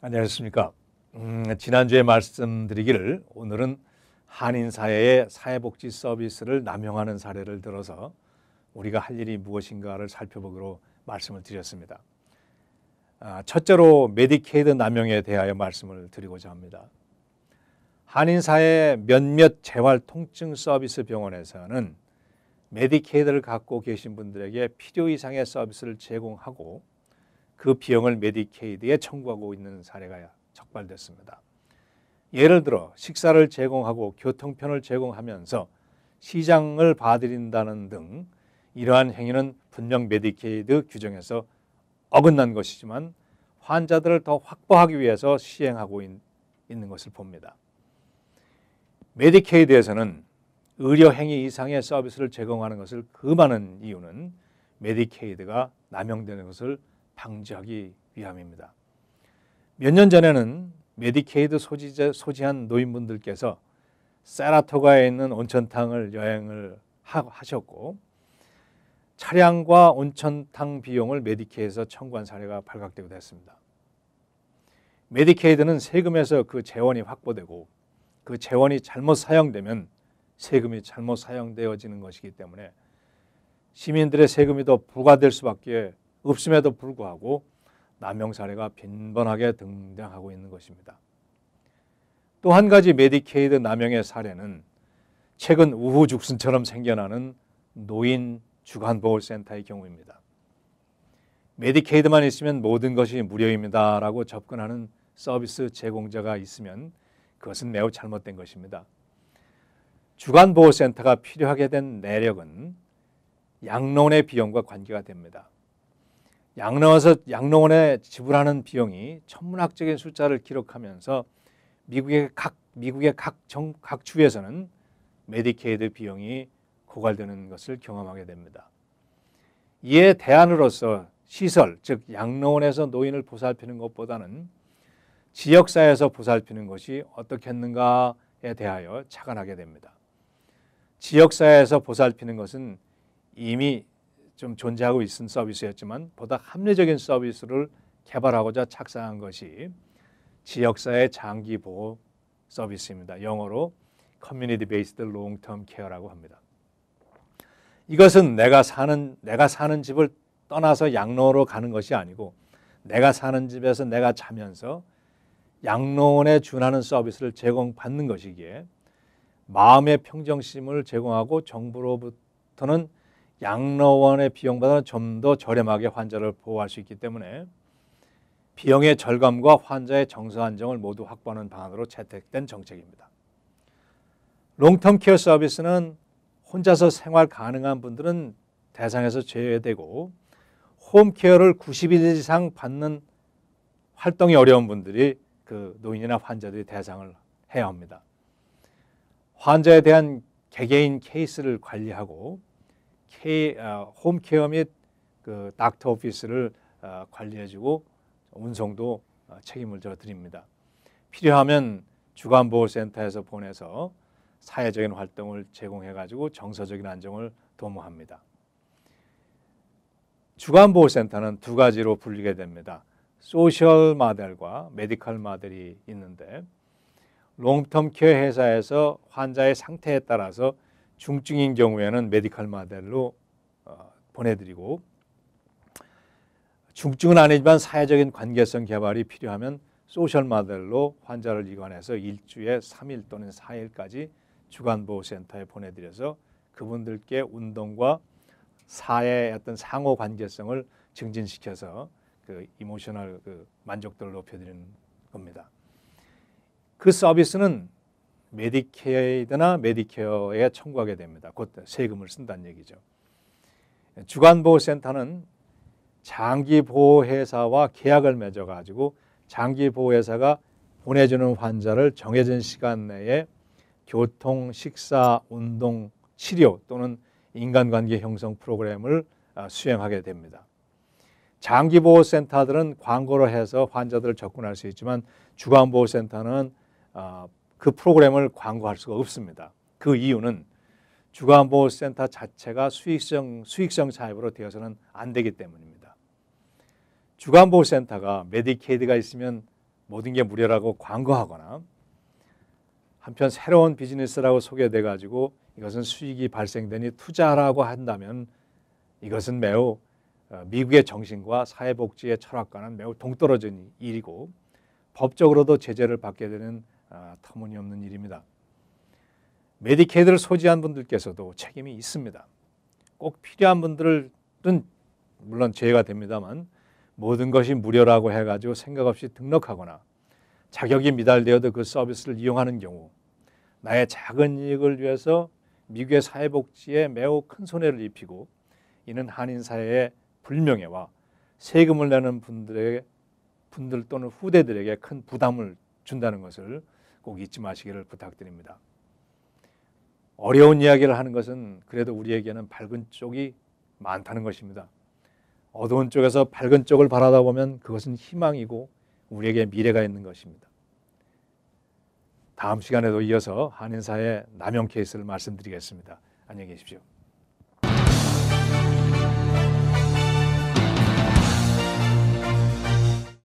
안녕하십니까. 지난주에 말씀드리기를 오늘은 한인 사회의 사회복지 서비스를 남용하는 사례를 들어서 우리가 할 일이 무엇인가를 살펴보기로 말씀을 드렸습니다. 첫째로 메디케이드 남용에 대하여 말씀을 드리고자 합니다. 한인 사회 몇몇 재활 통증 서비스 병원에서는 메디케이드를 갖고 계신 분들에게 필요 이상의 서비스를 제공하고 그 비용을 메디케이드에 청구하고 있는 사례가 적발됐습니다. 예를 들어 식사를 제공하고 교통편을 제공하면서 시장을 봐드린다는 등 이러한 행위는 분명 메디케이드 규정에서 어긋난 것이지만 환자들을 더 확보하기 위해서 시행하고 있는 것을 봅니다. 메디케이드에서는 의료 행위 이상의 서비스를 제공하는 것을 금하는 이유는 메디케이드가 남용되는 것을 방지하기 위함입니다. 몇 년 전에는 메디케이드 소지한 노인분들께서 세라토가에 있는 온천탕을 여행을 하셨고 차량과 온천탕 비용을 메디케이드에서 청구한 사례가 발각되기도 했습니다. 메디케이드는 세금에서 그 재원이 확보되고 그 재원이 잘못 사용되면 세금이 잘못 사용되어지는 것이기 때문에 시민들의 세금이 더 부과될 수밖에 없음에도 불구하고 남용 사례가 빈번하게 등장하고 있는 것입니다. 또 한 가지 메디케이드 남용의 사례는 최근 우후죽순처럼 생겨나는 노인 주간보호센터의 경우입니다. 메디케이드만 있으면 모든 것이 무료입니다 라고 접근하는 서비스 제공자가 있으면 그것은 매우 잘못된 것입니다. 주간보호센터가 필요하게 된 내력은 양로원의 비용과 관계가 됩니다. 양로원에 지불하는 비용이 천문학적인 숫자를 기록하면서 미국의 각 주에서는 메디케이드 비용이 고갈되는 것을 경험하게 됩니다. 이에 대안으로서 시설, 즉 양로원에서 노인을 보살피는 것보다는 지역사회에서 보살피는 것이 어떻겠는가에 대하여 착안하게 됩니다. 지역사회에서 보살피는 것은 이미 좀 존재하고 있는 서비스였지만 보다 합리적인 서비스를 개발하고자 착상한 것이 지역사회 장기 보호 서비스입니다. 영어로 Community Based Long Term Care라고 합니다. 이것은 내가 사는 집을 떠나서 양로원으로 가는 것이 아니고 내가 사는 집에서 내가 자면서 양로원에 준하는 서비스를 제공받는 것이기에 마음의 평정심을 제공하고 정부로부터는 양로원의 비용보다는 좀 더 저렴하게 환자를 보호할 수 있기 때문에 비용의 절감과 환자의 정서 안정을 모두 확보하는 방안으로 채택된 정책입니다. 롱텀 케어 서비스는 혼자서 생활 가능한 분들은 대상에서 제외되고 홈케어를 90일 이상 받는 활동이 어려운 분들이 그 노인이나 환자들이 대상을 해야 합니다. 환자에 대한 개개인 케이스를 관리하고 홈케어 및 그 닥터 오피스를 관리해주고 운송도 책임을 져드립니다. 필요하면 주간보호센터에서 보내서 사회적인 활동을 제공해가지고 정서적인 안정을 도모합니다. 주간보호센터는 두 가지로 분리게 됩니다. 소셜 모델과 메디컬 모델이 있는데 롱텀 케어 회사에서 환자의 상태에 따라서 중증인 경우에는 메디컬 모델로 보내드리고 중증은 아니지만 사회적인 관계성 개발이 필요하면 소셜 모델로 환자를 이관해서 일주에 3일 또는 4일까지 주간보호센터에 보내드려서 그분들께 운동과 사회의 어떤 상호 관계성을 증진시켜서 그 이모셔널 만족도를 높여드리는 겁니다. 그 서비스는 메디케이드나 메디케어에 청구하게 됩니다. 곧 세금을 쓴다는 얘기죠. 주간보호센터는 장기보호회사와 계약을 맺어가지고 장기보호회사가 보내주는 환자를 정해진 시간 내에 교통, 식사, 운동, 치료 또는 인간관계 형성 프로그램을 수행하게 됩니다. 장기보호센터들은 광고를 해서 환자들을 접근할 수 있지만 주간보호센터는 그 프로그램을 광고할 수가 없습니다. 그 이유는 주간보호센터 자체가 수익성 사업으로 되어서는 안 되기 때문입니다. 주간보호센터가 메디케이드가 있으면 모든 게 무료라고 광고하거나 한편 새로운 비즈니스라고 소개돼 가지고 이것은 수익이 발생되니 투자하라고 한다면 이것은 매우 미국의 정신과 사회복지의 철학과는 매우 동떨어진 일이고 법적으로도 제재를 받게 되는 터무니없는 일입니다. 메디케이드를 소지한 분들께서도 책임이 있습니다. 꼭 필요한 분들은 물론 제외가 됩니다만 모든 것이 무료라고 해가지고 생각 없이 등록하거나 자격이 미달되어도 그 서비스를 이용하는 경우 나의 작은 이익을 위해서 미국의 사회복지에 매우 큰 손해를 입히고 이는 한인 사회의 불명예와 세금을 내는 분들 또는 후대들에게 큰 부담을 준다는 것을 꼭 잊지 마시기를 부탁드립니다. 어려운 이야기를 하는 것은 그래도 우리에게는 밝은 쪽이 많다는 것입니다. 어두운 쪽에서 밝은 쪽을 바라다 보면 그것은 희망이고 우리에게 미래가 있는 것입니다. 다음 시간에도 이어서 한인사회 남용 케이스를 말씀드리겠습니다. 안녕히 계십시오.